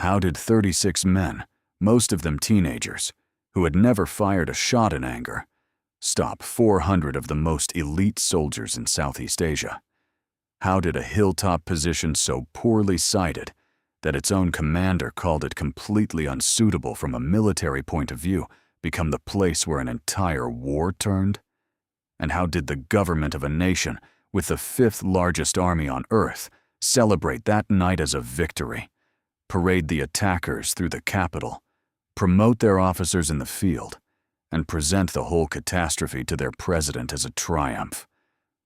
How did 36 men, most of them teenagers, who had never fired a shot in anger, stop 400 of the most elite soldiers in Southeast Asia? How did a hilltop position so poorly sited that its own commander called it completely unsuitable from a military point of view become the place where an entire war turned? And how did the government of a nation with the 5th largest army on Earth celebrate that night as a victory, parade the attackers through the capital, promote their officers in the field, and present the whole catastrophe to their president as a triumph,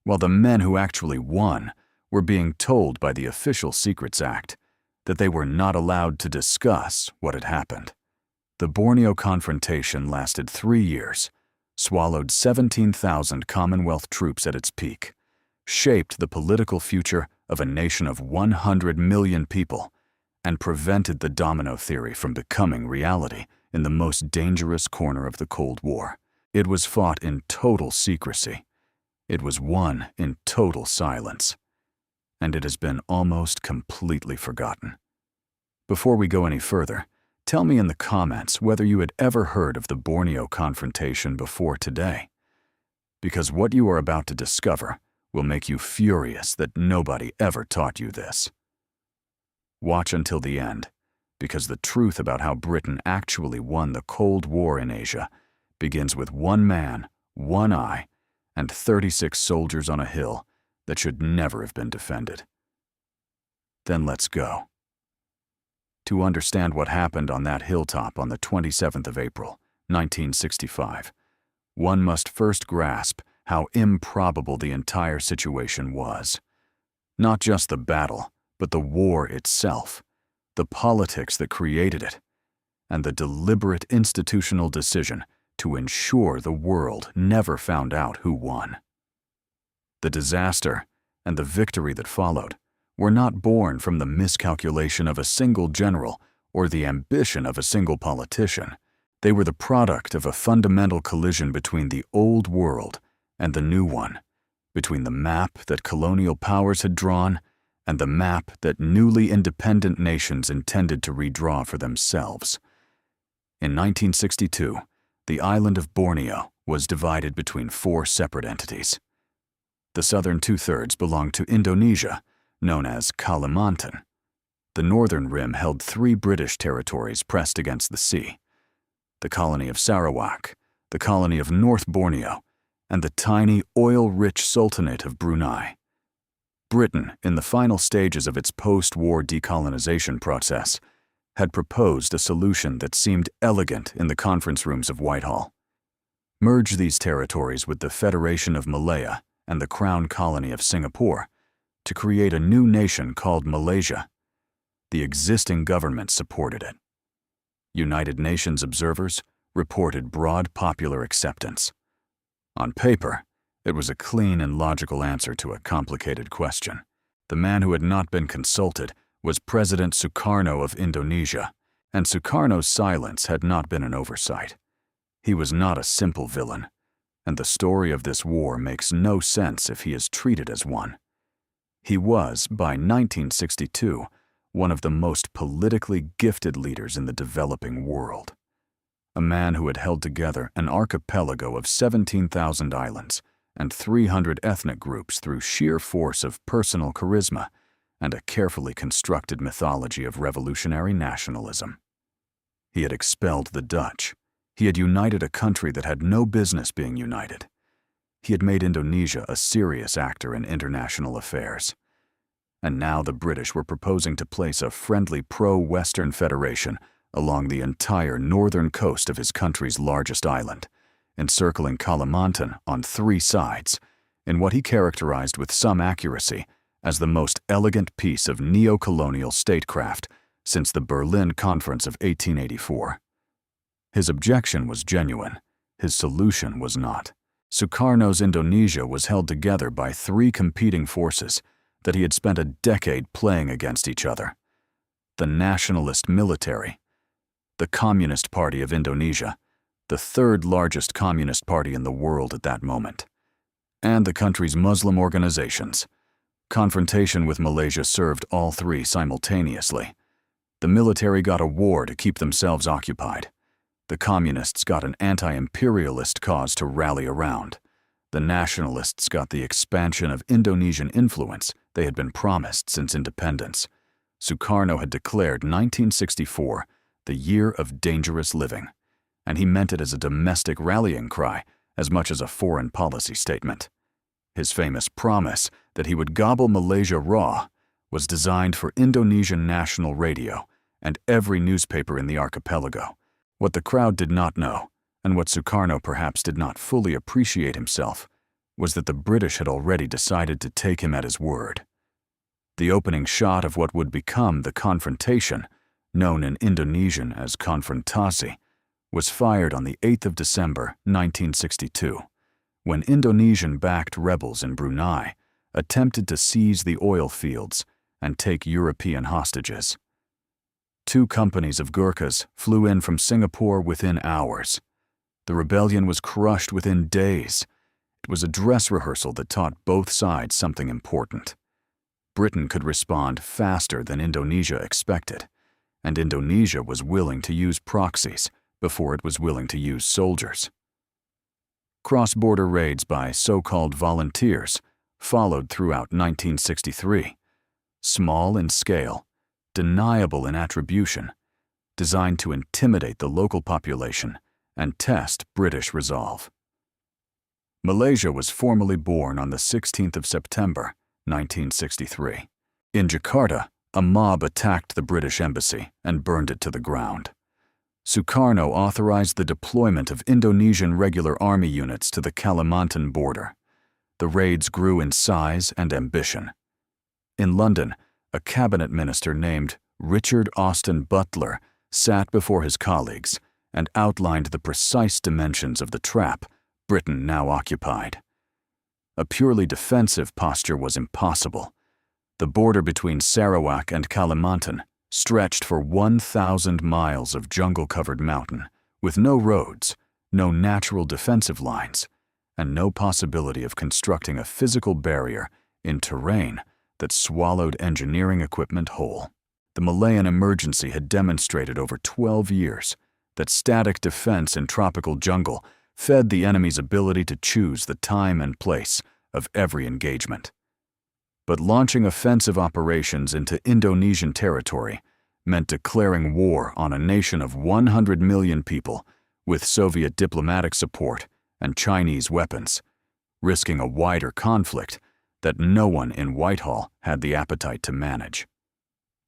while the men who actually won were being told by the Official Secrets Act that they were not allowed to discuss what had happened? The Borneo Confrontation lasted 3 years, swallowed 17,000 Commonwealth troops at its peak, shaped the political future of a nation of 100 million people, and prevented the domino theory from becoming reality in the most dangerous corner of the Cold War. It was fought in total secrecy. It was won in total silence. And it has been almost completely forgotten. Before we go any further, tell me in the comments whether you had ever heard of the Borneo Confrontation before today, because what you are about to discover will make you furious that nobody ever taught you this. Watch until the end, because the truth about how Britain actually won the Cold War in Asia begins with one man, one eye, and 36 soldiers on a hill that should never have been defended. Then let's go. To understand what happened on that hilltop on the 27th of April, 1965, one must first grasp how improbable the entire situation was. Not just the battle, but the war itself, the politics that created it, and the deliberate institutional decision to ensure the world never found out who won. The disaster and the victory that followed were not born from the miscalculation of a single general or the ambition of a single politician. They were the product of a fundamental collision between the old world and the new one, between the map that colonial powers had drawn and the map that newly independent nations intended to redraw for themselves. In 1962, the island of Borneo was divided between 4 separate entities. The southern 2/3 belonged to Indonesia, known as Kalimantan. The northern rim held 3 British territories pressed against the sea: the colony of Sarawak, the colony of North Borneo, and the tiny, oil-rich Sultanate of Brunei. Britain, in the final stages of its post-war decolonization process, had proposed a solution that seemed elegant in the conference rooms of Whitehall. Merge these territories with the Federation of Malaya and the Crown Colony of Singapore to create a new nation called Malaysia. The existing government supported it. United Nations observers reported broad popular acceptance. On paper, it was a clean and logical answer to a complicated question. The man who had not been consulted was President Sukarno of Indonesia, and Sukarno's silence had not been an oversight. He was not a simple villain, and the story of this war makes no sense if he is treated as one. He was, by 1962, one of the most politically gifted leaders in the developing world. A man who had held together an archipelago of 17,000 islands and 300 ethnic groups through sheer force of personal charisma and a carefully constructed mythology of revolutionary nationalism. He had expelled the Dutch. He had united a country that had no business being united. He had made Indonesia a serious actor in international affairs. And now the British were proposing to place a friendly pro-Western federation along the entire northern coast of his country's largest island, encircling Kalimantan on 3 sides, in what he characterized with some accuracy as the most elegant piece of neo-colonial statecraft since the Berlin Conference of 1884. His objection was genuine. His solution was not. Sukarno's Indonesia was held together by 3 competing forces that he had spent a decade playing against each other: the nationalist military, the Communist Party of Indonesia, the 3rd largest communist party in the world at that moment, and the country's Muslim organizations. Confrontation with Malaysia served all 3 simultaneously. The military got a war to keep themselves occupied. The communists got an anti-imperialist cause to rally around. The nationalists got the expansion of Indonesian influence they had been promised since independence. Sukarno had declared 1964 the year of dangerous living, and he meant it as a domestic rallying cry as much as a foreign policy statement. His famous promise that he would gobble Malaysia raw was designed for Indonesian national radio and every newspaper in the archipelago. What the crowd did not know, and what Sukarno perhaps did not fully appreciate himself, was that the British had already decided to take him at his word. The opening shot of what would become the confrontation, known in Indonesian as Konfrontasi, was fired on the 8th of December 1962, when Indonesian-backed rebels in Brunei attempted to seize the oil fields and take European hostages. 2 companies of Gurkhas flew in from Singapore within hours. The rebellion was crushed within days. It was a dress rehearsal that taught both sides something important. Britain could respond faster than Indonesia expected, and Indonesia was willing to use proxies before it was willing to use soldiers. Cross-border raids by so-called volunteers followed throughout 1963, small in scale, deniable in attribution, designed to intimidate the local population and test British resolve. Malaysia was formally born on the 16th of September, 1963. In Jakarta, a mob attacked the British embassy and burned it to the ground. Sukarno authorized the deployment of Indonesian regular army units to the Kalimantan border. The raids grew in size and ambition. In London, a cabinet minister named Richard Austin Butler sat before his colleagues and outlined the precise dimensions of the trap Britain now occupied. A purely defensive posture was impossible. The border between Sarawak and Kalimantan stretched for 1,000 miles of jungle-covered mountain, with no roads, no natural defensive lines, and no possibility of constructing a physical barrier in terrain that swallowed engineering equipment whole. The Malayan emergency had demonstrated over 12 years that static defense in tropical jungle fed the enemy's ability to choose the time and place of every engagement. But launching offensive operations into Indonesian territory meant declaring war on a nation of 100 million people with Soviet diplomatic support and Chinese weapons, risking a wider conflict that no one in Whitehall had the appetite to manage.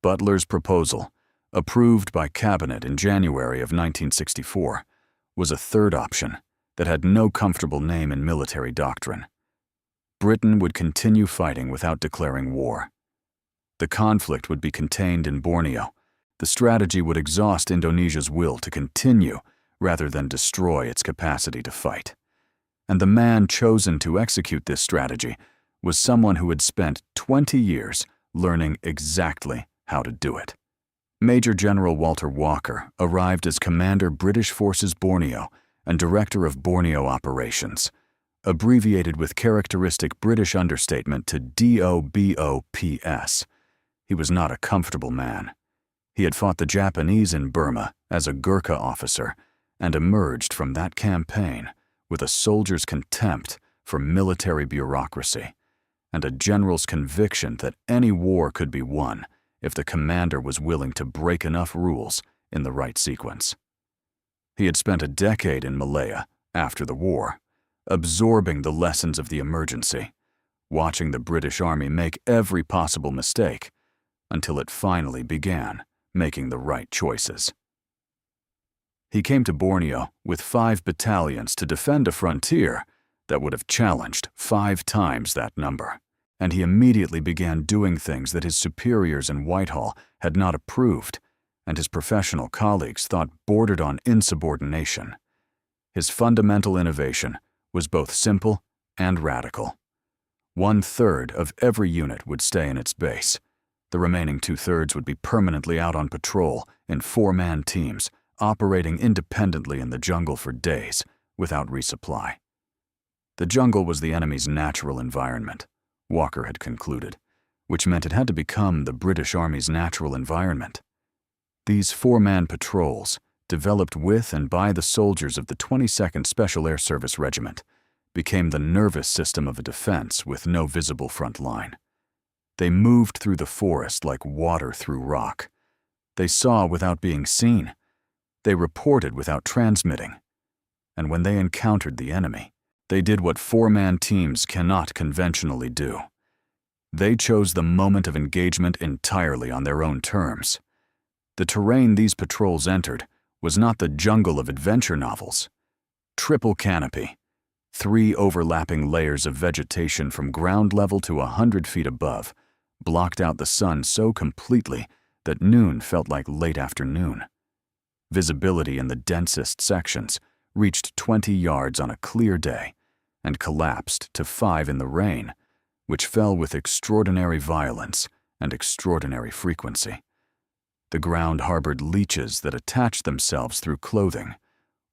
Butler's proposal, approved by Cabinet in January of 1964, was a third option that had no comfortable name in military doctrine. Britain would continue fighting without declaring war. The conflict would be contained in Borneo. The strategy would exhaust Indonesia's will to continue rather than destroy its capacity to fight. And the man chosen to execute this strategy was someone who had spent 20 years learning exactly how to do it. Major General Walter Walker arrived as Commander British Forces Borneo and Director of Borneo Operations, abbreviated with characteristic British understatement to DOBOPS. He was not a comfortable man. He had fought the Japanese in Burma as a Gurkha officer and emerged from that campaign with a soldier's contempt for military bureaucracy and a general's conviction that any war could be won if the commander was willing to break enough rules in the right sequence. He had spent a decade in Malaya after the war, absorbing the lessons of the emergency, watching the British Army make every possible mistake until it finally began making the right choices. He came to Borneo with 5 battalions to defend a frontier that would have challenged 5 times that number, and he immediately began doing things that his superiors in Whitehall had not approved and his professional colleagues thought bordered on insubordination. His fundamental innovation was both simple and radical. 1/3 of every unit would stay in its base. The remaining 2/3 would be permanently out on patrol in 4-man teams, operating independently in the jungle for days without resupply. The jungle was the enemy's natural environment, Walker had concluded, which meant it had to become the British Army's natural environment. These four-man patrols, developed with and by the soldiers of the 22nd Special Air Service Regiment, became the nervous system of a defense with no visible front line. They moved through the forest like water through rock. They saw without being seen. They reported without transmitting. And when they encountered the enemy, they did what four-man teams cannot conventionally do. They chose the moment of engagement entirely on their own terms. The terrain these patrols entered was not the jungle of adventure novels. Triple canopy, 3 overlapping layers of vegetation from ground level to 100 feet above, blocked out the sun so completely that noon felt like late afternoon. Visibility in the densest sections reached 20 yards on a clear day and collapsed to 5 in the rain, which fell with extraordinary violence and extraordinary frequency. The ground harbored leeches that attached themselves through clothing,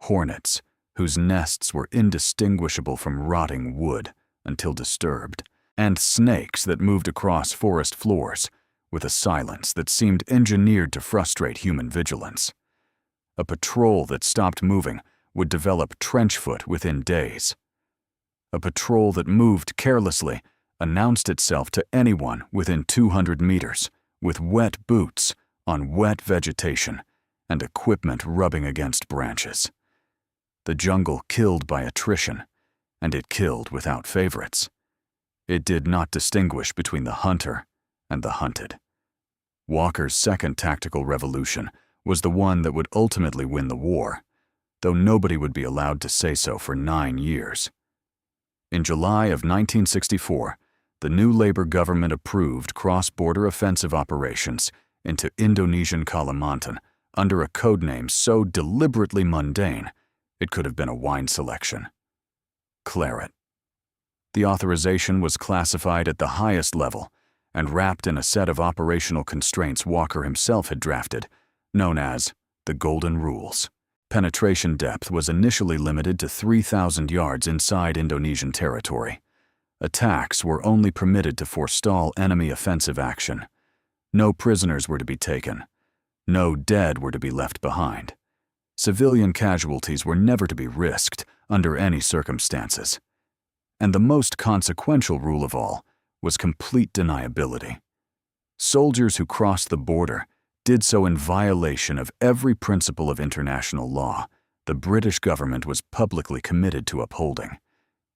hornets whose nests were indistinguishable from rotting wood until disturbed, and snakes that moved across forest floors with a silence that seemed engineered to frustrate human vigilance. A patrol that stopped moving would develop trench foot within days. A patrol that moved carelessly announced itself to anyone within 200 meters, with wet boots on wet vegetation and equipment rubbing against branches. The jungle killed by attrition, and it killed without favorites. It did not distinguish between the hunter and the hunted. Walker's second tactical revolution was the one that would ultimately win the war, though nobody would be allowed to say so for 9 years. In July of 1964, the new Labor government approved cross-border offensive operations into Indonesian Kalimantan under a codename so deliberately mundane it could have been a wine selection: Claret. The authorization was classified at the highest level and wrapped in a set of operational constraints Walker himself had drafted, known as the Golden Rules. Penetration depth was initially limited to 3,000 yards inside Indonesian territory. Attacks were only permitted to forestall enemy offensive action. No prisoners were to be taken. No dead were to be left behind. Civilian casualties were never to be risked under any circumstances. And the most consequential rule of all was complete deniability. Soldiers who crossed the border did so in violation of every principle of international law the British government was publicly committed to upholding.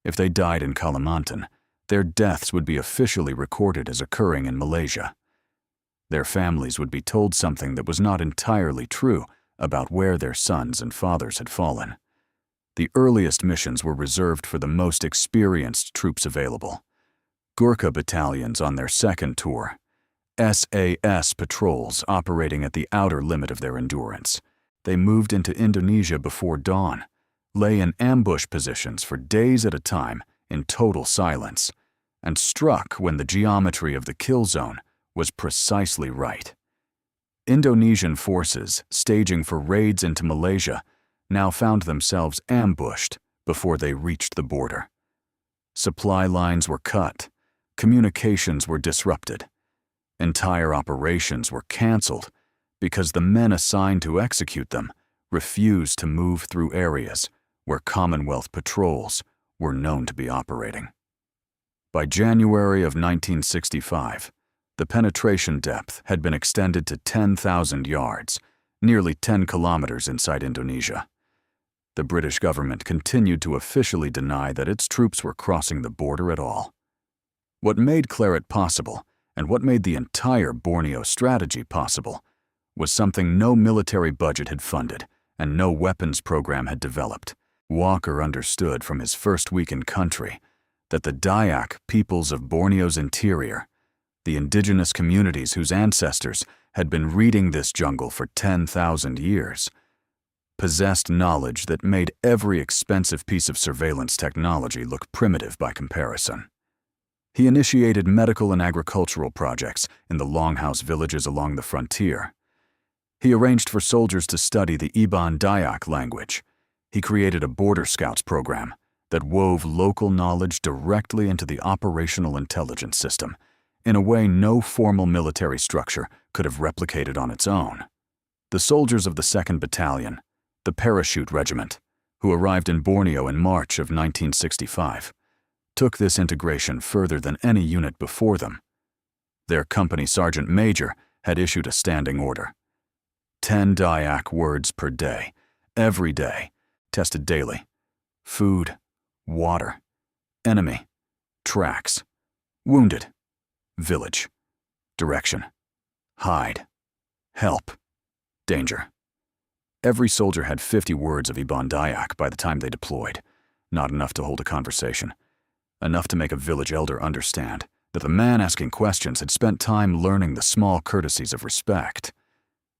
If they died in Kalimantan, their deaths would be officially recorded as occurring in Malaysia. Their families would be told something that was not entirely true about where their sons and fathers had fallen. The earliest missions were reserved for the most experienced troops available. Gurkha battalions on their second tour, SAS patrols operating at the outer limit of their endurance. They moved into Indonesia before dawn, lay in ambush positions for days at a time in total silence, and struck when the geometry of the kill zone was precisely right. Indonesian forces staging for raids into Malaysia now found themselves ambushed before they reached the border. Supply lines were cut, communications were disrupted. Entire operations were canceled because the men assigned to execute them refused to move through areas where Commonwealth patrols were known to be operating. By January of 1965, the penetration depth had been extended to 10,000 yards, nearly 10 kilometers inside Indonesia. The British government continued to officially deny that its troops were crossing the border at all. What made Claret possible, and what made the entire Borneo strategy possible, was something no military budget had funded and no weapons program had developed. Walker understood from his first week in country that the Dayak peoples of Borneo's interior, the indigenous communities whose ancestors had been reading this jungle for 10,000 years, possessed knowledge that made every expensive piece of surveillance technology look primitive by comparison. He initiated medical and agricultural projects in the longhouse villages along the frontier. He arranged for soldiers to study the Iban Dayak language. He created a border scouts program that wove local knowledge directly into the operational intelligence system in a way no formal military structure could have replicated on its own. The soldiers of the 2nd Battalion, the Parachute Regiment, who arrived in Borneo in March of 1965, took this integration further than any unit before them. Their company sergeant major had issued a standing order. 10 Dayak words per day, every day, tested daily. Food, water, enemy, tracks, wounded, village, direction, hide, help, danger. Every soldier had 50 words of Iban Dayak by the time they deployed. Not enough to hold a conversation. Enough to make a village elder understand that the man asking questions had spent time learning the small courtesies of respect.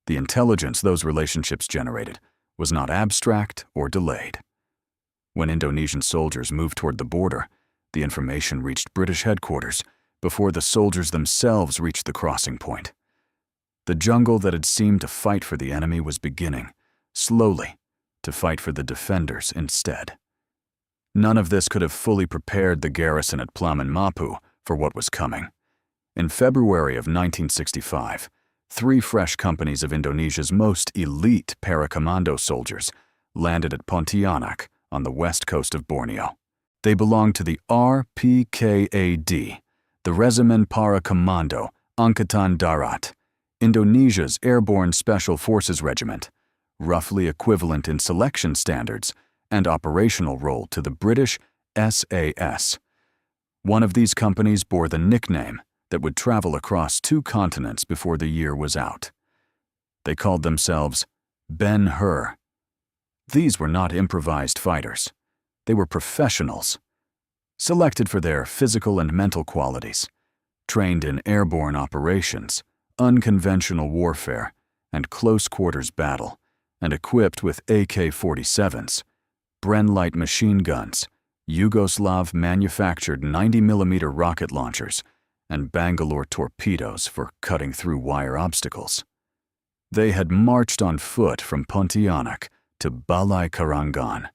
The intelligence those relationships generated was not abstract or delayed. When Indonesian soldiers moved toward the border, the information reached British headquarters before the soldiers themselves reached the crossing point. The jungle that had seemed to fight for the enemy was beginning, slowly, to fight for the defenders instead. None of this could have fully prepared the garrison at Plaman Mapu for what was coming. In February of 1965, 3 fresh companies of Indonesia's most elite paracommando soldiers landed at Pontianak on the west coast of Borneo. They belonged to the RPKAD, the Regimen Para Komando Angkatan Darat, Indonesia's Airborne Special Forces Regiment, roughly equivalent in selection standards and operational role to the British SAS. One of these companies bore the nickname that would travel across 2 continents before the year was out. They called themselves Ben-Hur. These were not improvised fighters. They were professionals, selected for their physical and mental qualities, trained in airborne operations, unconventional warfare, and close-quarters battle, and equipped with AK-47s, Bren-light machine guns, Yugoslav-manufactured 90mm rocket launchers, and Bangalore torpedoes for cutting through wire obstacles. They had marched on foot from Pontianak to Balai Karangan,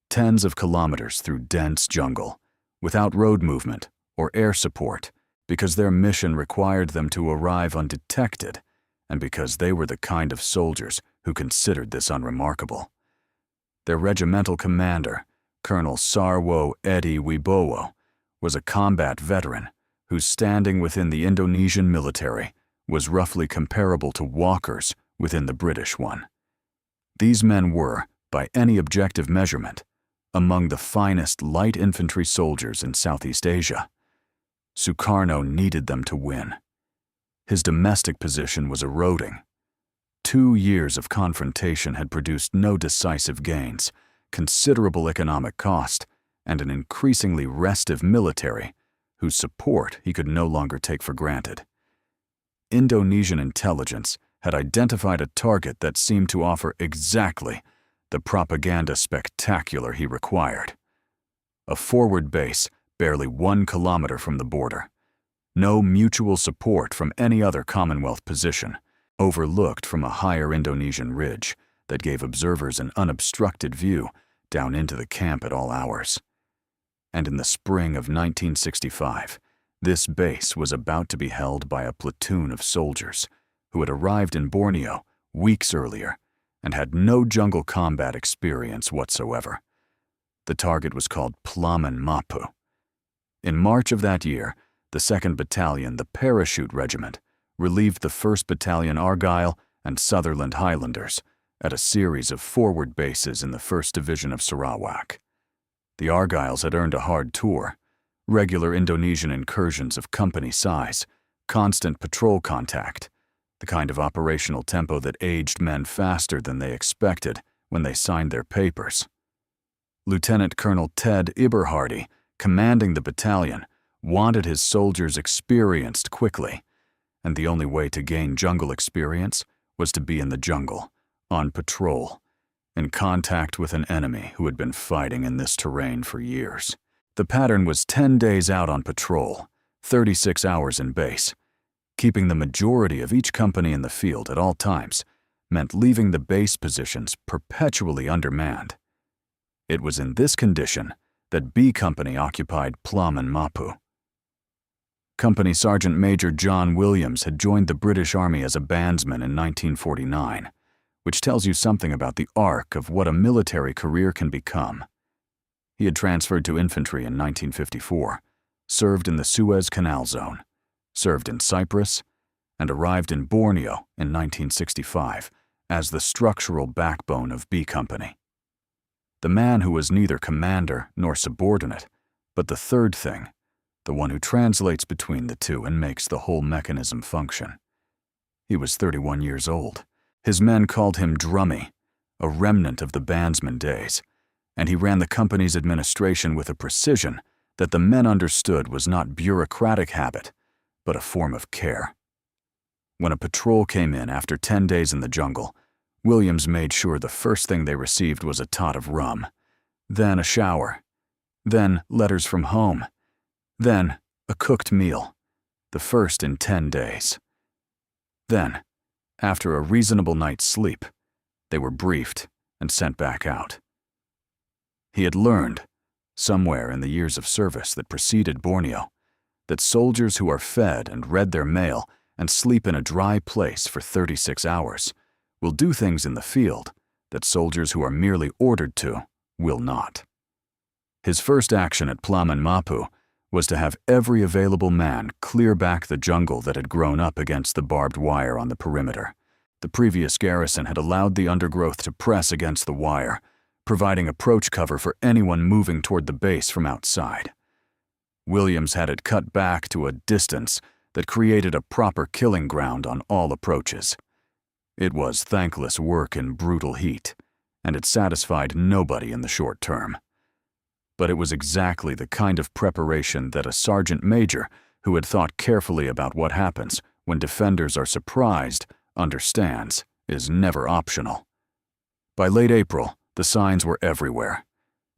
tens of kilometers through dense jungle, without road movement or air support, because their mission required them to arrive undetected, and because they were the kind of soldiers who considered this unremarkable. Their regimental commander, Colonel Sarwo Edi Wibowo, was a combat veteran whose standing within the Indonesian military was roughly comparable to Walker's within the British one. These men were, by any objective measurement, among the finest light infantry soldiers in Southeast Asia. Sukarno needed them to win. His domestic position was eroding. 2 years of confrontation had produced no decisive gains, considerable economic cost, and an increasingly restive military whose support he could no longer take for granted. Indonesian intelligence had identified a target that seemed to offer exactly the propaganda spectacular he required. A forward base barely 1 kilometer from the border. No mutual support from any other Commonwealth position, overlooked from a higher Indonesian ridge that gave observers an unobstructed view down into the camp at all hours. And in the spring of 1965, this base was about to be held by a platoon of soldiers who had arrived in Borneo weeks earlier and had no jungle combat experience whatsoever. The target was called Plaman Mapu. In March of that year, the 2nd Battalion, the Parachute Regiment, relieved the 1st Battalion Argyll and Sutherland Highlanders at a series of forward bases in the 1st Division of Sarawak. The Argylls had earned a hard tour, regular Indonesian incursions of company size, constant patrol contact, the kind of operational tempo that aged men faster than they expected when they signed their papers. Lieutenant Colonel Ted Iberhardy, commanding the battalion, wanted his soldiers experienced quickly, and the only way to gain jungle experience was to be in the jungle, on patrol, in contact with an enemy who had been fighting in this terrain for years. The pattern was 10 days out on patrol, 36 hours in base. Keeping the majority of each company in the field at all times meant leaving the base positions perpetually undermanned. It was in this condition that B Company occupied Plaman Mapu. Company Sergeant Major John Williams had joined the British Army as a bandsman in 1949 which tells you something about the arc of what a military career can become. He had transferred to infantry in 1954, served in the Suez Canal Zone, served in Cyprus, and arrived in Borneo in 1965 as the structural backbone of B Company. The man who was neither commander nor subordinate, but the third thing, the one who translates between the two and makes the whole mechanism function. He was 31 years old. His men called him Drummy, a remnant of the bandsman days, and he ran the company's administration with a precision that the men understood was not bureaucratic habit, but a form of care. When a patrol came in after 10 days in the jungle, Williams made sure the first thing they received was a tot of rum, then a shower, then letters from home, then a cooked meal, the first in 10 days. Then, after a reasonable night's sleep, they were briefed and sent back out. He had learned, somewhere in the years of service that preceded Borneo, that soldiers who are fed and read their mail and sleep in a dry place for 36 hours will do things in the field that soldiers who are merely ordered to will not. His first action at Plaman Mapu was to have every available man clear back the jungle that had grown up against the barbed wire on the perimeter. The previous garrison had allowed the undergrowth to press against the wire, providing approach cover for anyone moving toward the base from outside. Williams had it cut back to a distance that created a proper killing ground on all approaches. It was thankless work in brutal heat, and it satisfied nobody in the short term. But it was exactly the kind of preparation that a sergeant major who had thought carefully about what happens when defenders are surprised understands is never optional. By late April, the signs were everywhere.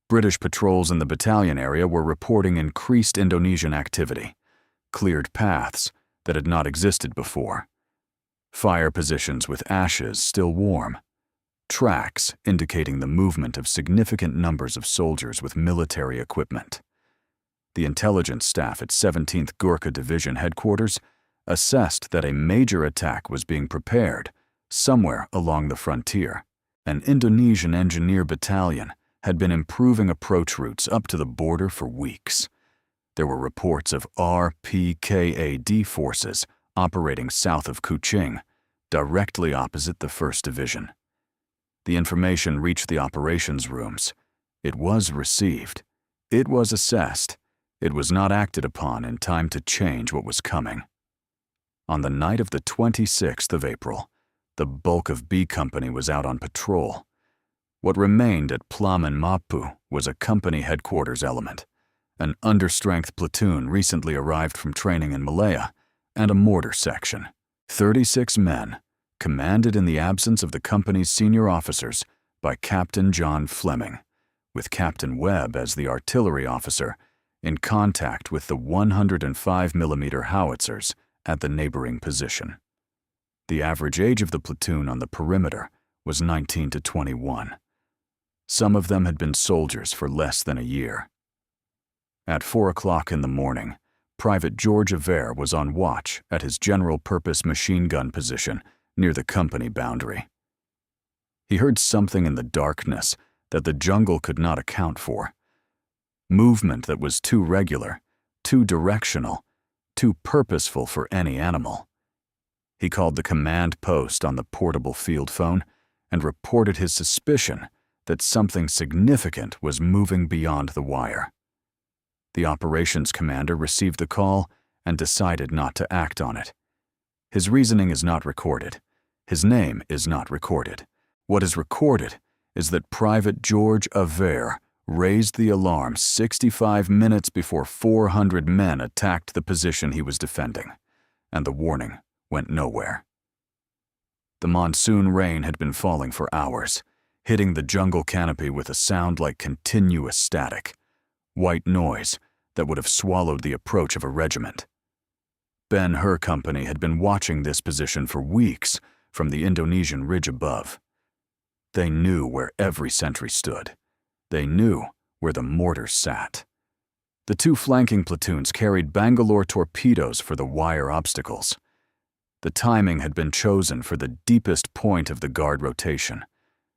British patrols in the battalion area were reporting increased Indonesian activity, cleared paths that had not existed before, fire positions with ashes still warm, tracks indicating the movement of significant numbers of soldiers with military equipment. The intelligence staff at 17th Gurkha Division headquarters assessed that a major attack was being prepared somewhere along the frontier. An Indonesian engineer battalion had been improving approach routes up to the border for weeks. There were reports of RPKAD forces operating south of Kuching, directly opposite the 1st Division. The information reached the operations rooms. It was received. It was assessed. It was not acted upon in time to change what was coming. On the night of the 26th of April, the bulk of B Company was out on patrol. What remained at Plaman Mapu was a company headquarters element, an understrength platoon recently arrived from training in Malaya, and a mortar section. 36 men, commanded in the absence of the company's senior officers by Captain John Fleming, with Captain Webb as the artillery officer, in contact with the 105mm howitzers at the neighboring position. The average age of the platoon on the perimeter was 19 to 21. Some of them had been soldiers for less than a year. At 4 o'clock in the morning, Private George Avere was on watch at his general-purpose machine gun position near the company boundary. He heard something in the darkness that the jungle could not account for. Movement that was too regular, too directional, too purposeful for any animal. He called the command post on the portable field phone and reported his suspicion that something significant was moving beyond the wire. The operations commander received the call and decided not to act on it. His reasoning is not recorded. His name is not recorded. What is recorded is that Private George Avere raised the alarm 65 minutes before 400 men attacked the position he was defending, and the warning went nowhere. The monsoon rain had been falling for hours, hitting the jungle canopy with a sound like continuous static, white noise that would have swallowed the approach of a regiment. Ben-Hur Company had been watching this position for weeks from the Indonesian ridge above. They knew where every sentry stood. They knew where the mortars sat. The two flanking platoons carried Bangalore torpedoes for the wire obstacles. The timing had been chosen for the deepest point of the guard rotation,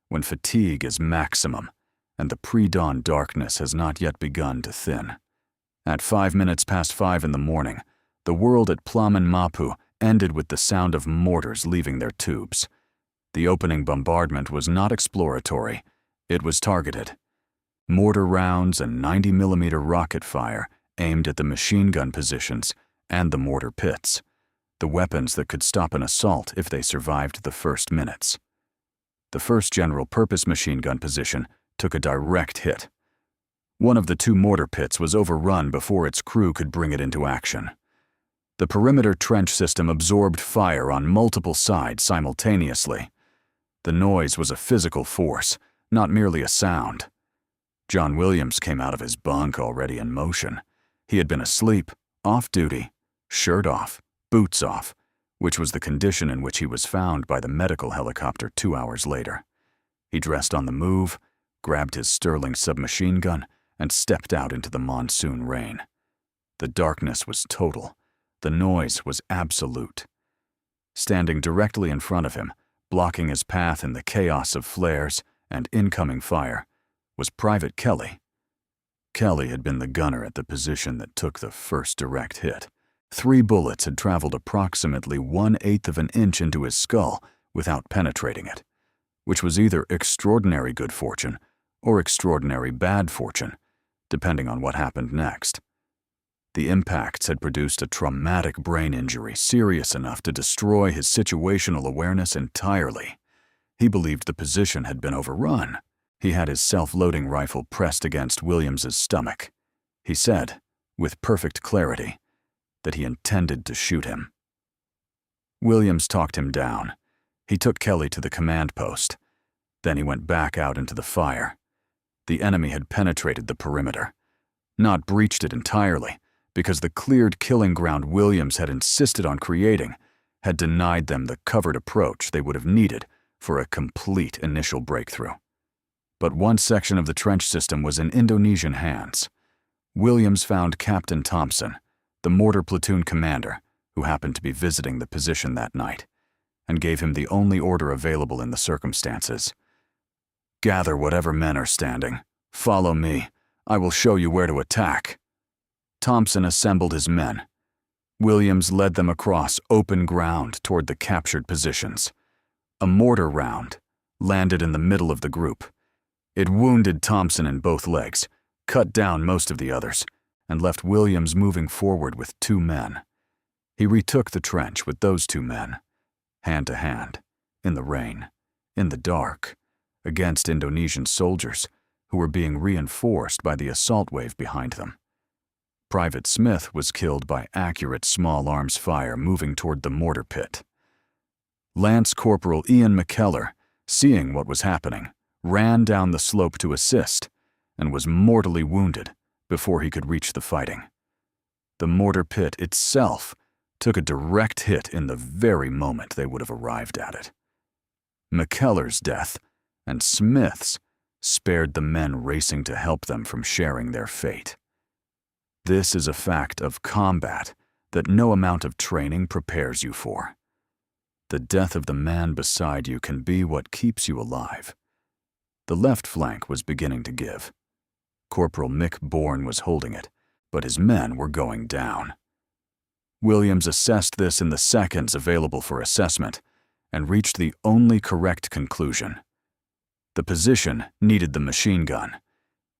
when fatigue is maximum and the pre-dawn darkness has not yet begun to thin. At 5 minutes past 5 in the morning, the world at Plaman Mapu ended with the sound of mortars leaving their tubes. The opening bombardment was not exploratory, it was targeted. Mortar rounds and 90mm rocket fire aimed at the machine gun positions and the mortar pits, the weapons that could stop an assault if they survived the first minutes. The first general-purpose machine gun position took a direct hit. One of the 2 mortar pits was overrun before its crew could bring it into action. The perimeter trench system absorbed fire on multiple sides simultaneously. The noise was a physical force, not merely a sound. John Williams came out of his bunk already in motion. He had been asleep, off duty, shirt off, boots off, which was the condition in which he was found by the medical helicopter 2 hours later. He dressed on the move, grabbed his Sterling submachine gun, and stepped out into the monsoon rain. The darkness was total. The noise was absolute. Standing directly in front of him, blocking his path in the chaos of flares and incoming fire, was Private Kelly. Kelly had been the gunner at the position that took the first direct hit. 3 bullets had traveled approximately 1/8 of an inch into his skull without penetrating it, which was either extraordinary good fortune or extraordinary bad fortune, depending on what happened next. The impacts had produced a traumatic brain injury serious enough to destroy his situational awareness entirely. He believed the position had been overrun. He had his self-loading rifle pressed against Williams's stomach. He said, with perfect clarity, that he intended to shoot him. Williams talked him down. He took Kelly to the command post. Then he went back out into the fire. The enemy had penetrated the perimeter, not breached it entirely, because the cleared killing ground Williams had insisted on creating had denied them the covered approach they would have needed for a complete initial breakthrough. But one section of the trench system was in Indonesian hands. Williams found Captain Thompson, the mortar platoon commander, who happened to be visiting the position that night, and gave him the only order available in the circumstances. "Gather whatever men are standing. Follow me. I will show you where to attack." Thompson assembled his men. Williams led them across open ground toward the captured positions. A mortar round landed in the middle of the group. It wounded Thompson in both legs, cut down most of the others, and left Williams moving forward with 2 men. He retook the trench with those 2 men, hand to hand, in the rain, in the dark, against Indonesian soldiers who were being reinforced by the assault wave behind them. Private Smith was killed by accurate small arms fire moving toward the mortar pit. Lance Corporal Ian McKellar, seeing what was happening, ran down the slope to assist and was mortally wounded before he could reach the fighting. The mortar pit itself took a direct hit in the very moment they would have arrived at it. McKellar's death and Smith's spared the men racing to help them from sharing their fate. This is a fact of combat that no amount of training prepares you for. The death of the man beside you can be what keeps you alive. The left flank was beginning to give. Corporal Mick Bourne was holding it, but his men were going down. Williams assessed this in the seconds available for assessment and reached the only correct conclusion. The position needed the machine gun.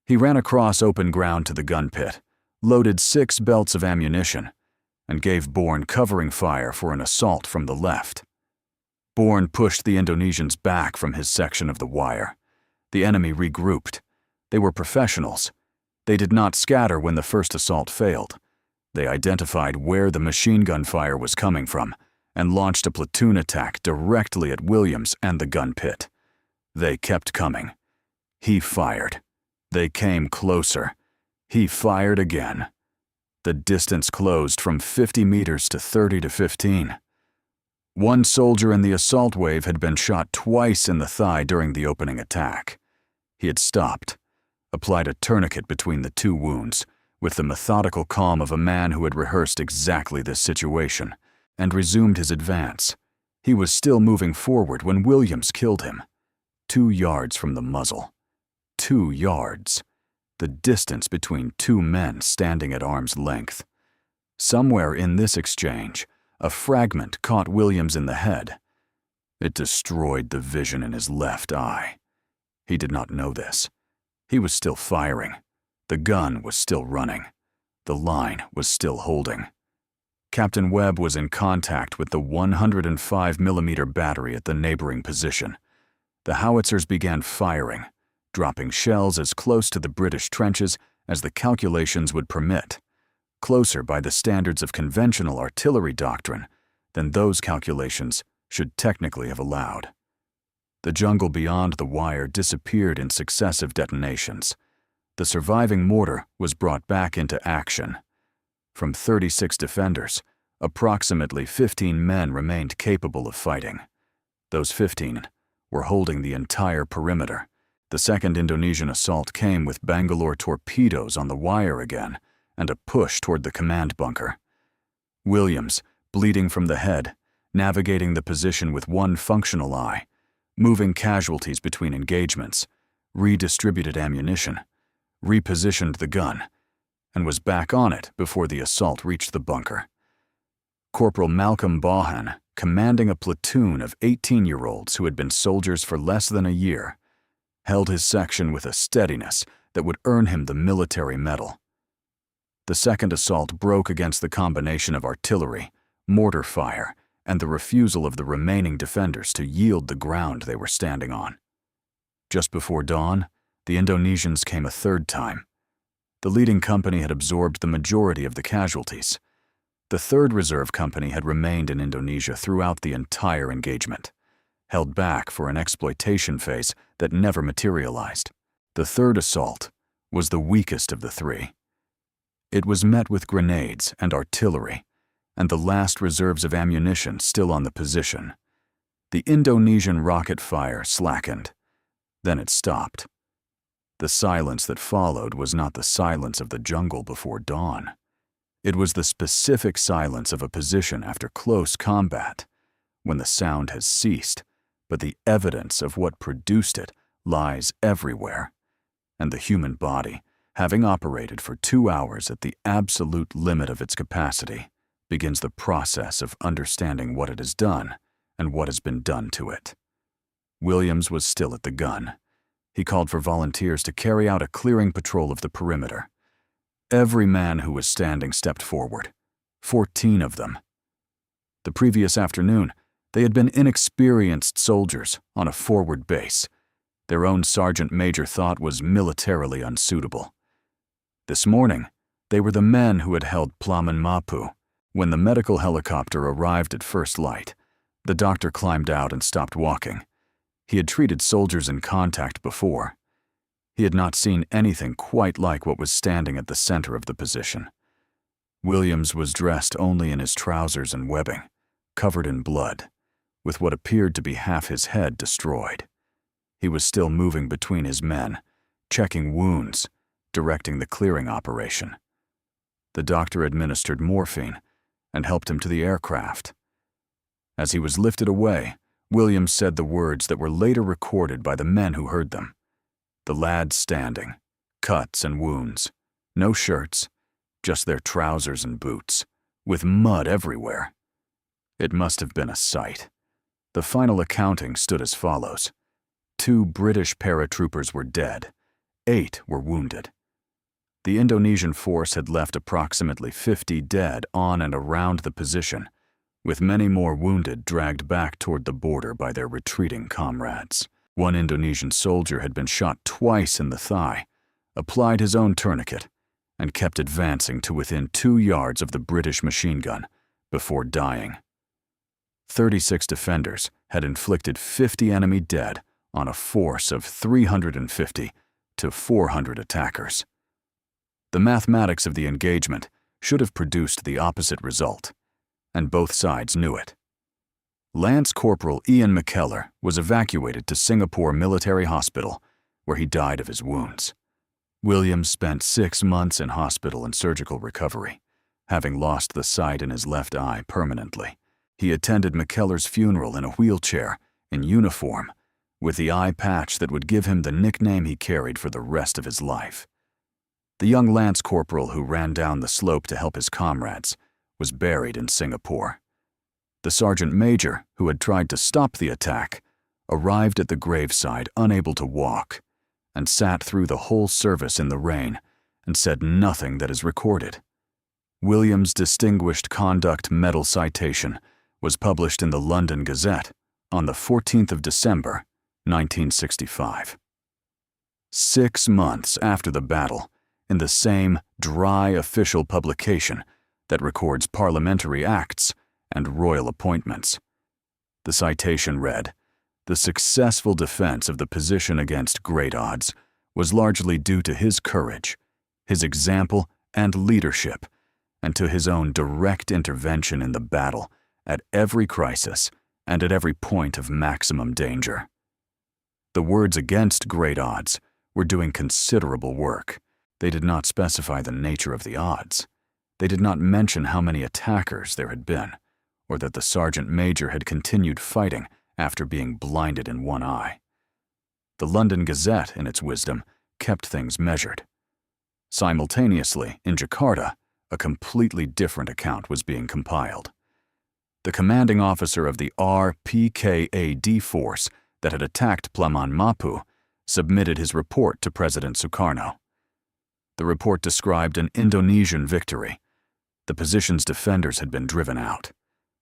He ran across open ground to the gun pit, loaded 6 belts of ammunition, and gave Bourne covering fire for an assault from the left. Bourne pushed the Indonesians back from his section of the wire. The enemy regrouped. They were professionals. They did not scatter when the first assault failed. They identified where the machine gun fire was coming from and launched a platoon attack directly at Williams and the gun pit. They kept coming. He fired. They came closer. He fired again. The distance closed from 50 meters to 30 to 15. One soldier in the assault wave had been shot twice in the thigh during the opening attack. He had stopped, applied a tourniquet between the 2 wounds, with the methodical calm of a man who had rehearsed exactly this situation, and resumed his advance. He was still moving forward when Williams killed him. 2 yards from the muzzle. 2 yards. The distance between two men standing at arm's length. Somewhere in this exchange, a fragment caught Williams in the head. It destroyed the vision in his left eye. He did not know this. He was still firing. The gun was still running. The line was still holding. Captain Webb was in contact with the 105mm battery at the neighboring position. The howitzers began firing, dropping shells as close to the British trenches as the calculations would permit, closer by the standards of conventional artillery doctrine than those calculations should technically have allowed. The jungle beyond the wire disappeared in successive detonations. The surviving mortar was brought back into action. From 36 defenders, approximately 15 men remained capable of fighting. Those 15 were holding the entire perimeter. The second Indonesian assault came with Bangalore torpedoes on the wire again and a push toward the command bunker. Williams, bleeding from the head, navigating the position with one functional eye, moving casualties between engagements, redistributed ammunition, repositioned the gun, and was back on it before the assault reached the bunker. Corporal Malcolm Baughan, commanding a platoon of 18-year-olds who had been soldiers for less than a year, held his section with a steadiness that would earn him the military medal. The second assault broke against the combination of artillery, mortar fire, and the refusal of the remaining defenders to yield the ground they were standing on. Just before dawn, the Indonesians came a third time. The leading company had absorbed the majority of the casualties. The third reserve company had remained in Indonesia throughout the entire engagement, held back for an exploitation phase that never materialized. The third assault was the weakest of the three. It was met with grenades and artillery, and the last reserves of ammunition still on the position. The Indonesian rocket fire slackened. Then it stopped. The silence that followed was not the silence of the jungle before dawn. It was the specific silence of a position after close combat, when the sound has ceased, but the evidence of what produced it lies everywhere, and the human body, having operated for 2 hours at the absolute limit of its capacity, begins the process of understanding what it has done and what has been done to it. Williams was still at the gun. He called for volunteers to carry out a clearing patrol of the perimeter. Every man who was standing stepped forward, 14 of them. The previous afternoon, they had been inexperienced soldiers on a forward base. Their own sergeant major thought was militarily unsuitable. This morning, they were the men who had held Plaman Mapu. When the medical helicopter arrived at first light, the doctor climbed out and stopped walking. He had treated soldiers in contact before. He had not seen anything quite like what was standing at the center of the position. Williams was dressed only in his trousers and webbing, covered in blood, with what appeared to be half his head destroyed. He was still moving between his men, checking wounds, directing the clearing operation. The doctor administered morphine and helped him to the aircraft. As he was lifted away, Williams said the words that were later recorded by the men who heard them. The lads standing, cuts and wounds, no shirts, just their trousers and boots, with mud everywhere. It must have been a sight. The final accounting stood as follows. 2 British paratroopers were dead. 8 were wounded. The Indonesian force had left approximately 50 dead on and around the position, with many more wounded dragged back toward the border by their retreating comrades. One Indonesian soldier had been shot twice in the thigh, applied his own tourniquet, and kept advancing to within 2 yards of the British machine gun before dying. 36 defenders had inflicted 50 enemy dead on a force of 350 to 400 attackers. The mathematics of the engagement should have produced the opposite result, and both sides knew it. Lance Corporal Ian McKellar was evacuated to Singapore Military Hospital, where he died of his wounds. Williams spent 6 months in hospital and surgical recovery, having lost the sight in his left eye permanently He attended McKellar's funeral in a wheelchair, in uniform, with the eye patch that would give him the nickname he carried for the rest of his life. The young lance corporal who ran down the slope to help his comrades was buried in Singapore. The sergeant major, who had tried to stop the attack, arrived at the graveside unable to walk, and sat through the whole service in the rain and said nothing that is recorded. Williams' Distinguished Conduct Medal citation was published in the London Gazette on the 14th of December, 1965. 6 months after the battle, in the same dry official publication that records parliamentary acts and royal appointments. The citation read, "The successful defense of the position against great odds was largely due to his courage, his example and leadership, and to his own direct intervention in the battle at every crisis and at every point of maximum danger." The words "against great odds" were doing considerable work. They did not specify the nature of the odds. They did not mention how many attackers there had been, or that the sergeant major had continued fighting after being blinded in one eye. The London Gazette, in its wisdom, kept things measured. Simultaneously, in Jakarta, a completely different account was being compiled. The commanding officer of the RPKAD force that had attacked Plaman Mapu submitted his report to President Sukarno. The report described an Indonesian victory. The position's defenders had been driven out.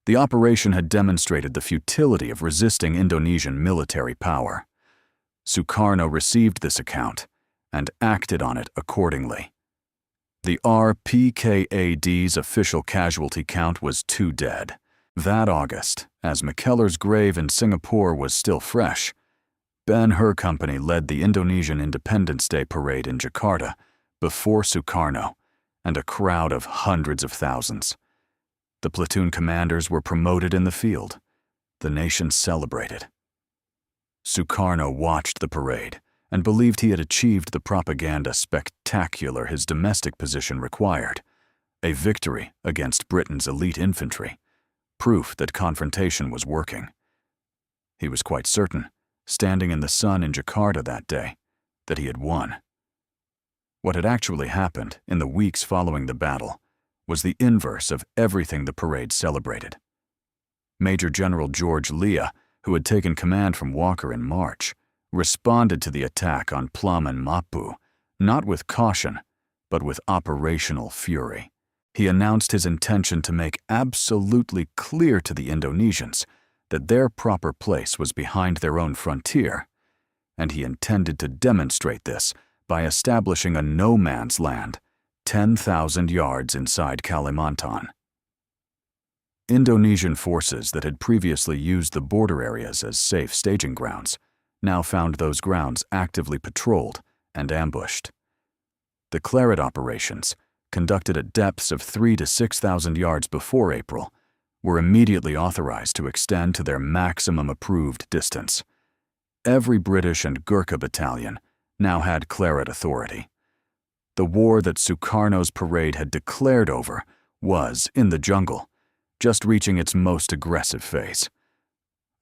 The operation had demonstrated the futility of resisting Indonesian military power. Sukarno received this account and acted on it accordingly. The RPKAD's official casualty count was 2 dead. That August, as McKellar's grave in Singapore was still fresh, Ben-Hur Company led the Indonesian Independence Day parade in Jakarta before Sukarno and a crowd of hundreds of thousands. The platoon commanders were promoted in the field. The nation celebrated. Sukarno watched the parade and believed he had achieved the propaganda spectacular his domestic position required, a victory against Britain's elite infantry, proof that confrontation was working. He was quite certain, standing in the sun in Jakarta that day, that he had won. What had actually happened in the weeks following the battle was the inverse of everything the parade celebrated. Major General George Leah, who had taken command from Walker in March, responded to the attack on Plaman Mapu, not with caution, but with operational fury. He announced his intention to make absolutely clear to the Indonesians that their proper place was behind their own frontier, and he intended to demonstrate this by establishing a no-man's land 10,000 yards inside Kalimantan. Indonesian forces that had previously used the border areas as safe staging grounds now found those grounds actively patrolled and ambushed. The Claret operations, conducted at depths of 3,000 to 6,000 yards before April, were immediately authorized to extend to their maximum approved distance. Every British and Gurkha battalion now had Claret authority. The war that Sukarno's parade had declared over was, in the jungle, just reaching its most aggressive phase.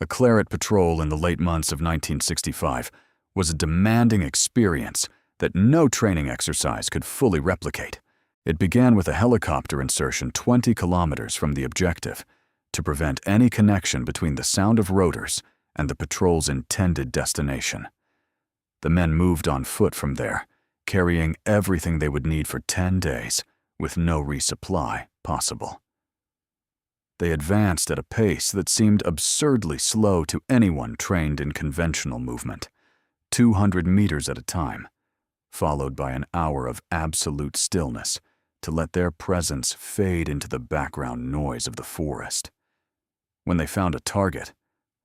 A Claret patrol in the late months of 1965 was a demanding experience that no training exercise could fully replicate. It began with a helicopter insertion 20 kilometers from the objective to prevent any connection between the sound of rotors and the patrol's intended destination. The men moved on foot from there, carrying everything they would need for 10 days, with no resupply possible. They advanced at a pace that seemed absurdly slow to anyone trained in conventional movement, 200 meters at a time, followed by an hour of absolute stillness to let their presence fade into the background noise of the forest. When they found a target,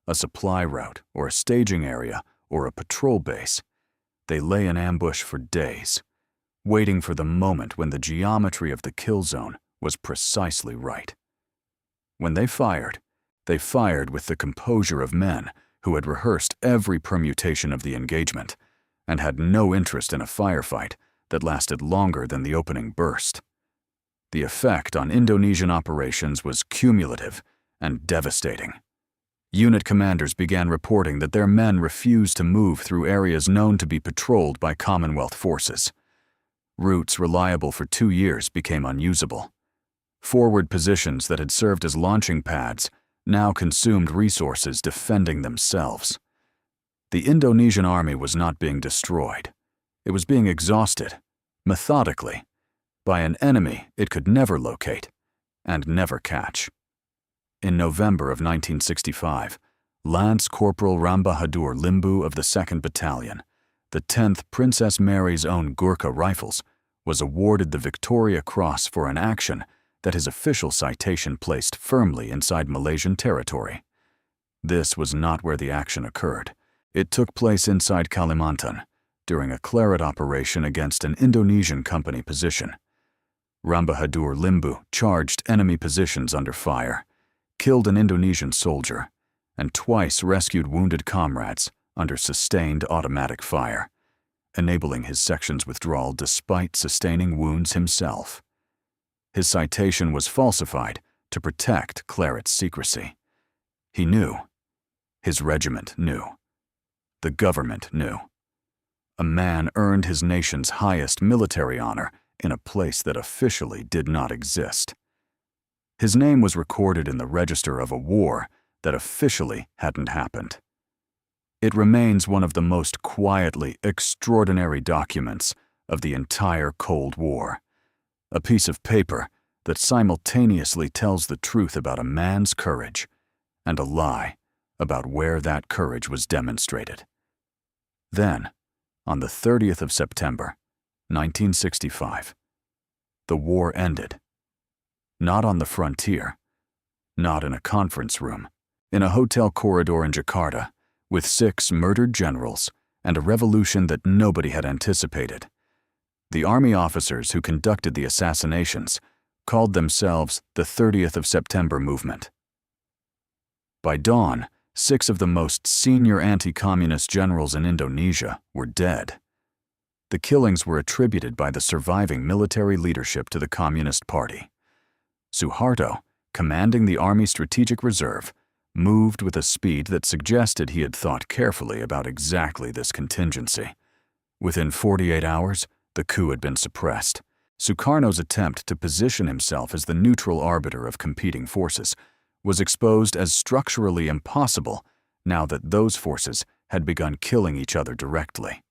a supply route or a staging area or a patrol base, they lay in ambush for days, waiting for the moment when the geometry of the kill zone was precisely right. When they fired with the composure of men who had rehearsed every permutation of the engagement and had no interest in a firefight that lasted longer than the opening burst. The effect on Indonesian operations was cumulative and devastating. Unit commanders began reporting that their men refused to move through areas known to be patrolled by Commonwealth forces. Routes reliable for 2 years became unusable. Forward positions that had served as launching pads now consumed resources defending themselves. The Indonesian army was not being destroyed. It was being exhausted, methodically, by an enemy it could never locate and never catch. In November of 1965, Lance Corporal Rambahadur Limbu of the 2nd Battalion, the 10th Princess Mary's Own Gurkha Rifles, was awarded the Victoria Cross for an action that his official citation placed firmly inside Malaysian territory. This was not where the action occurred. It took place inside Kalimantan, during a Claret operation against an Indonesian company position. Rambahadur Limbu charged enemy positions under fire, killed an Indonesian soldier, and twice rescued wounded comrades under sustained automatic fire, enabling his section's withdrawal despite sustaining wounds himself. His citation was falsified to protect Claret's secrecy. He knew. His regiment knew. The government knew. A man earned his nation's highest military honor in a place that officially did not exist. His name was recorded in the register of a war that officially hadn't happened. It remains one of the most quietly extraordinary documents of the entire Cold War, a piece of paper that simultaneously tells the truth about a man's courage and a lie about where that courage was demonstrated. Then, on the 30th of September, 1965, the war ended. Not on the frontier, not in a conference room, in a hotel corridor in Jakarta, with 6 murdered generals and a revolution that nobody had anticipated. The army officers who conducted the assassinations called themselves the 30th of September movement. By dawn, 6 of the most senior anti-communist generals in Indonesia were dead. The killings were attributed by the surviving military leadership to the Communist Party. Suharto, commanding the Army Strategic Reserve, moved with a speed that suggested he had thought carefully about exactly this contingency. Within 48 hours, the coup had been suppressed. Sukarno's attempt to position himself as the neutral arbiter of competing forces was exposed as structurally impossible now that those forces had begun killing each other directly.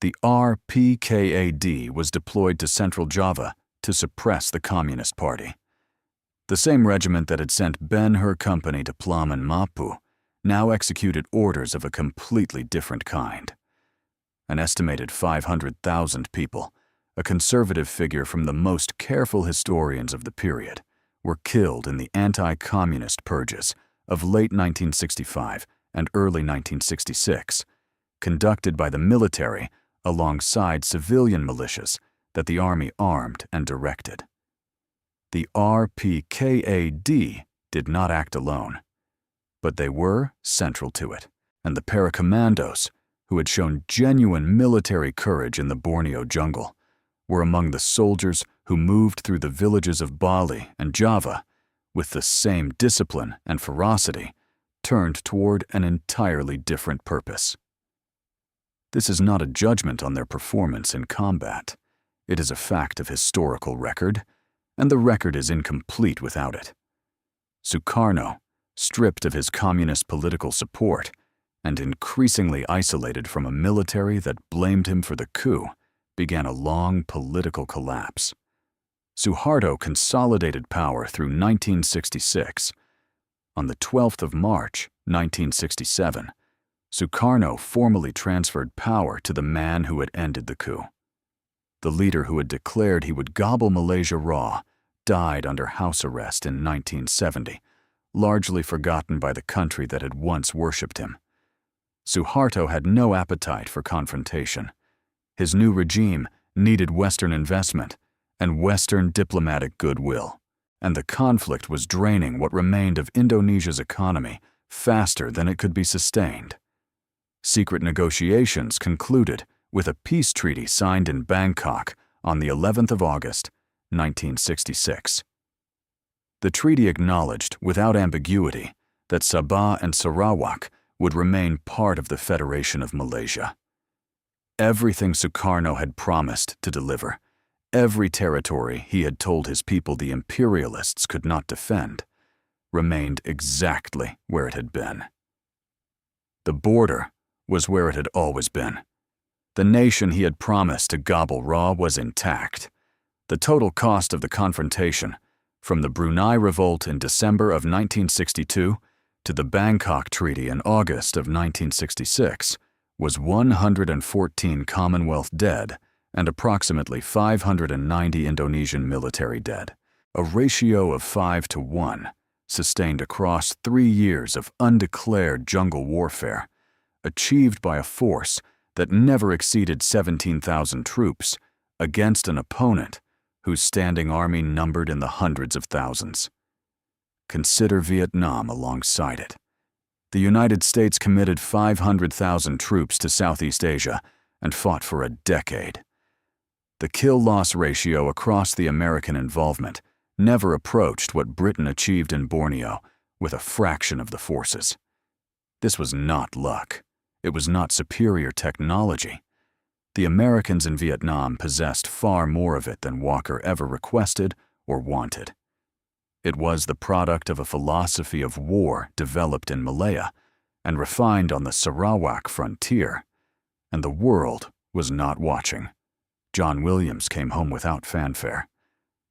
The RPKAD was deployed to Central Java to suppress the Communist Party. The same regiment that had sent Ben-Hur Company to Plaman Mapu now executed orders of a completely different kind. An estimated 500,000 people, a conservative figure from the most careful historians of the period, were killed in the anti-communist purges of late 1965 and early 1966, conducted by the military alongside civilian militias that the army armed and directed. The RPKAD did not act alone, but they were central to it, and the paracommandos, who had shown genuine military courage in the Borneo jungle, were among the soldiers who moved through the villages of Bali and Java with the same discipline and ferocity, turned toward an entirely different purpose. This is not a judgment on their performance in combat. It is a fact of historical record, and the record is incomplete without it. Sukarno, stripped of his communist political support and increasingly isolated from a military that blamed him for the coup, began a long political collapse. Suharto consolidated power through 1966. On the 12th of March, 1967, Sukarno formally transferred power to the man who had ended the coup. The leader who had declared he would gobble Malaysia raw died under house arrest in 1970, largely forgotten by the country that had once worshipped him. Suharto had no appetite for confrontation. His new regime needed Western investment and Western diplomatic goodwill, and the conflict was draining what remained of Indonesia's economy faster than it could be sustained. Secret negotiations concluded with a peace treaty signed in Bangkok on the 11th of August, 1966. The treaty acknowledged, without ambiguity, that Sabah and Sarawak would remain part of the Federation of Malaysia. Everything Sukarno had promised to deliver, every territory he had told his people the imperialists could not defend, remained exactly where it had been. The border was where it had always been. The nation he had promised to gobble raw was intact. The total cost of the confrontation, from the Brunei Revolt in December of 1962 to the Bangkok Treaty in August of 1966, was 114 Commonwealth dead and approximately 590 Indonesian military dead, a ratio of 5-to-1, sustained across 3 years of undeclared jungle warfare, achieved by a force that never exceeded 17,000 troops against an opponent whose standing army numbered in the hundreds of thousands. Consider Vietnam alongside it. The United States committed 500,000 troops to Southeast Asia and fought for a decade. The kill-loss ratio across the American involvement never approached what Britain achieved in Borneo with a fraction of the forces. This was not luck. It was not superior technology. The Americans in Vietnam possessed far more of it than Walker ever requested or wanted. It was the product of a philosophy of war developed in Malaya and refined on the Sarawak frontier, and the world was not watching. John Williams came home without fanfare.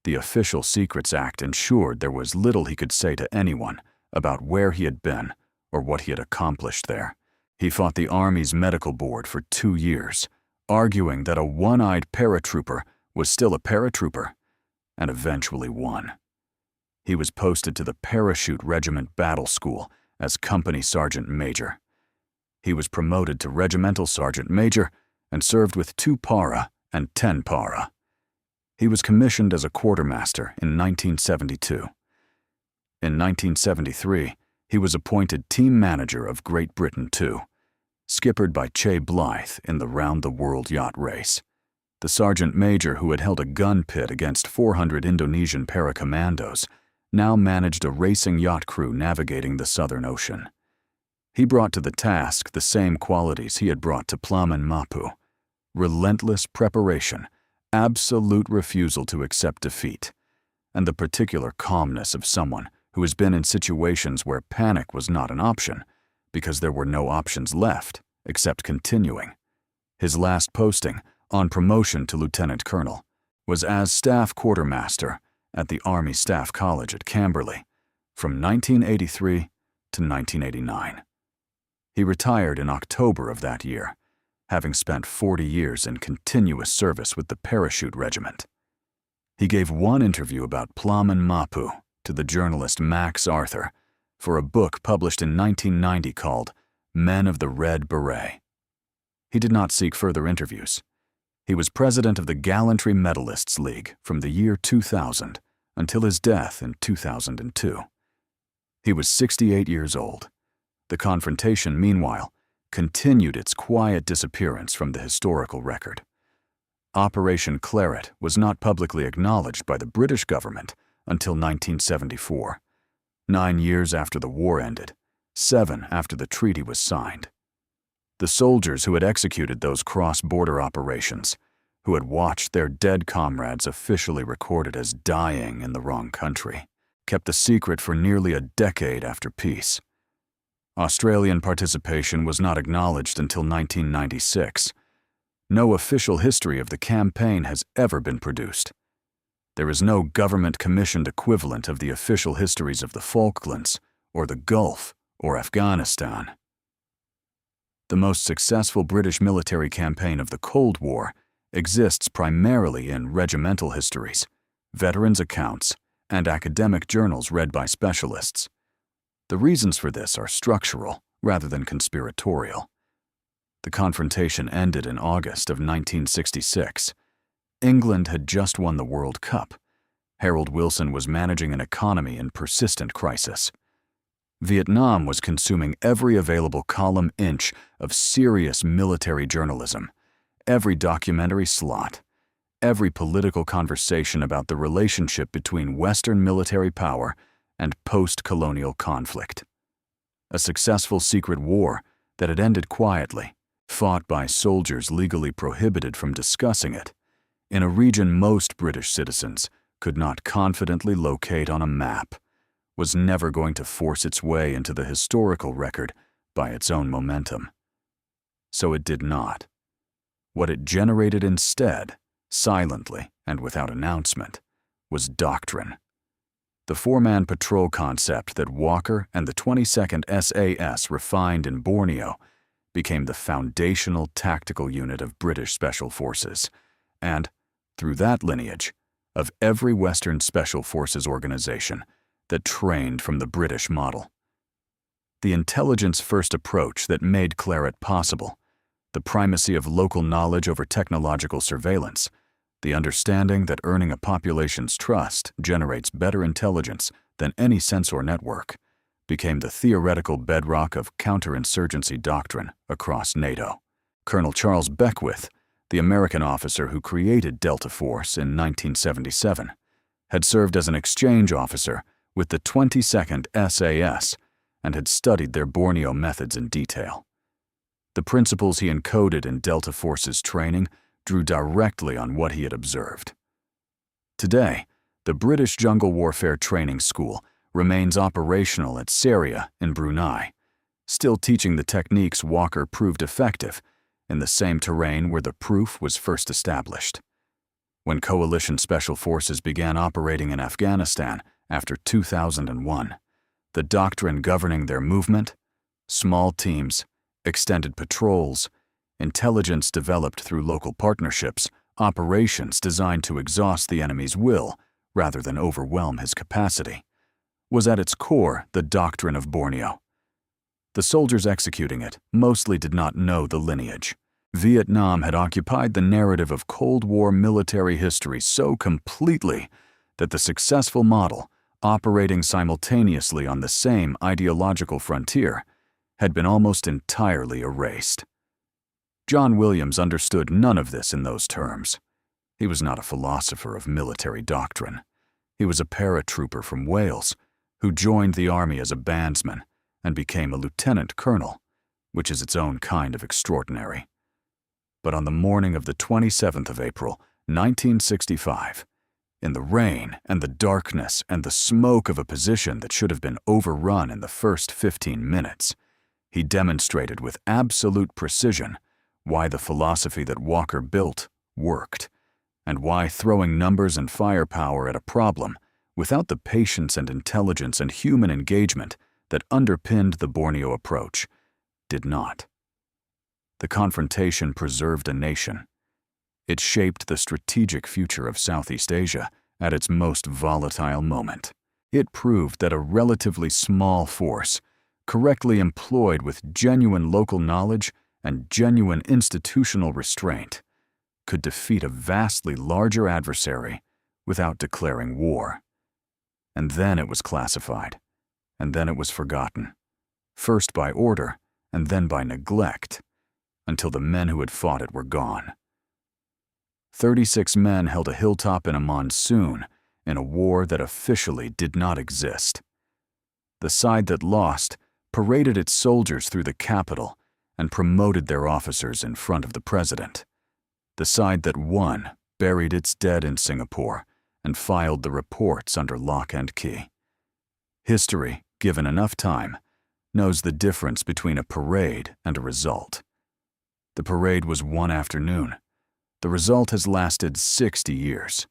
The Official Secrets Act ensured there was little he could say to anyone about where he had been or what he had accomplished there. He fought the Army's medical board for 2 years, arguing that a one-eyed paratrooper was still a paratrooper, and eventually won. He was posted to the Parachute Regiment Battle School as Company Sergeant Major. He was promoted to Regimental Sergeant Major and served with 2 para and 10 para. He was commissioned as a quartermaster in 1972. In 1973, he was appointed team manager of Great Britain II, skippered by Che Blythe in the round-the-world yacht race. The sergeant major who had held a gun pit against 400 Indonesian paracommandos now managed a racing yacht crew navigating the Southern Ocean. He brought to the task the same qualities he had brought to Plaman Mapu: relentless preparation, absolute refusal to accept defeat, and the particular calmness of someone who has been in situations where panic was not an option because there were no options left except continuing. His last posting, on promotion to lieutenant colonel, was as staff quartermaster at the Army Staff College at Camberley from 1983 to 1989. He retired in October of that year, having spent 40 years in continuous service with the Parachute Regiment. He gave one interview about Plaman Mapu to the journalist Max Arthur for a book published in 1990 called Men of the Red Beret. He did not seek further interviews. He was president of the Gallantry Medalists League from the year 2000 until his death in 2002. He was 68 years old. The confrontation, meanwhile, continued its quiet disappearance from the historical record. Operation Claret was not publicly acknowledged by the British government until 1974, 9 years after the war ended, 7 after the treaty was signed. The soldiers who had executed those cross-border operations, who had watched their dead comrades officially recorded as dying in the wrong country, kept the secret for nearly a decade after peace. Australian participation was not acknowledged until 1996. No official history of the campaign has ever been produced. There is no government-commissioned equivalent of the official histories of the Falklands, or the Gulf, or Afghanistan. The most successful British military campaign of the Cold War exists primarily in regimental histories, veterans' accounts, and academic journals read by specialists. The reasons for this are structural rather than conspiratorial. The confrontation ended in August of 1966. England had just won the World Cup. Harold Wilson was managing an economy in persistent crisis. Vietnam was consuming every available column inch of serious military journalism, every documentary slot, every political conversation about the relationship between Western military power and post-colonial conflict. A successful secret war that had ended quietly, fought by soldiers legally prohibited from discussing it, in a region most British citizens could not confidently locate on a map, was never going to force its way into the historical record by its own momentum. So it did not. What it generated instead, silently and without announcement, was doctrine. The four-man patrol concept that Walker and the 22nd SAS refined in Borneo became the foundational tactical unit of British Special Forces, and, through that lineage, of every Western Special Forces organization that trained from the British model. The intelligence-first approach that made Claret possible, the primacy of local knowledge over technological surveillance, the understanding that earning a population's trust generates better intelligence than any sensor network, became the theoretical bedrock of counterinsurgency doctrine across NATO. Colonel Charles Beckwith, the American officer who created Delta Force in 1977, had served as an exchange officer with the 22nd SAS and had studied their Borneo methods in detail. The principles he encoded in Delta Force's training drew directly on what he had observed. Today, the British Jungle Warfare Training School remains operational at Saria in Brunei, still teaching the techniques Walker proved effective in the same terrain where the proof was first established. When coalition special forces began operating in Afghanistan after 2001, the doctrine governing their movement, small teams, extended patrols, intelligence developed through local partnerships, operations designed to exhaust the enemy's will rather than overwhelm his capacity, was at its core the doctrine of Borneo. The soldiers executing it mostly did not know the lineage. Vietnam had occupied the narrative of Cold War military history so completely that the successful model, operating simultaneously on the same ideological frontier, had been almost entirely erased. John Williams understood none of this in those terms. He was not a philosopher of military doctrine. He was a paratrooper from Wales who joined the army as a bandsman and became a lieutenant colonel, which is its own kind of extraordinary. But on the morning of the 27th of April, 1965, in the rain and the darkness and the smoke of a position that should have been overrun in the first 15 minutes, he demonstrated with absolute precision why the philosophy that Walker built worked, and why throwing numbers and firepower at a problem without the patience and intelligence and human engagement that underpinned the Borneo approach did not. The confrontation preserved a nation. It shaped the strategic future of Southeast Asia at its most volatile moment. It proved that a relatively small force, correctly employed with genuine local knowledge and genuine institutional restraint, could defeat a vastly larger adversary without declaring war. And then it was classified, and then it was forgotten, first by order and then by neglect, until the men who had fought it were gone. 36 men held a hilltop in a monsoon in a war that officially did not exist. The side that lost paraded its soldiers through the capital and promoted their officers in front of the president. The side that won buried its dead in Singapore and filed the reports under lock and key. History, given enough time, knows the difference between a parade and a result. The parade was one afternoon. The result has lasted 60 years.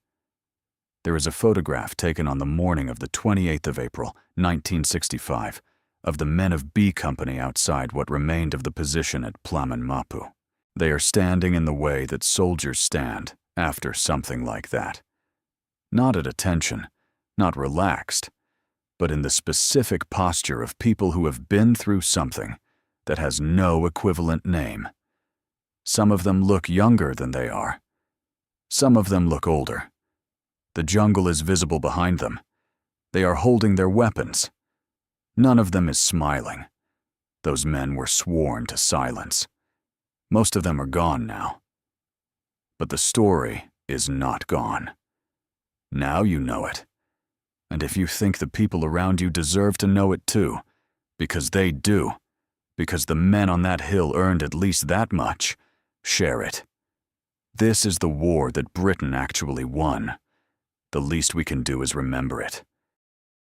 There is a photograph taken on the morning of the 28th of April, 1965, of the men of B Company outside what remained of the position at Plaman Mapu. They are standing in the way that soldiers stand after something like that. Not at attention, not relaxed, but in the specific posture of people who have been through something that has no equivalent name. Some of them look younger than they are. Some of them look older. The jungle is visible behind them. They are holding their weapons. None of them is smiling. Those men were sworn to silence. Most of them are gone now. But the story is not gone. Now you know it. And if you think the people around you deserve to know it too, because they do, because the men on that hill earned at least that much, share it. This is the war that Britain actually won. The least we can do is remember it.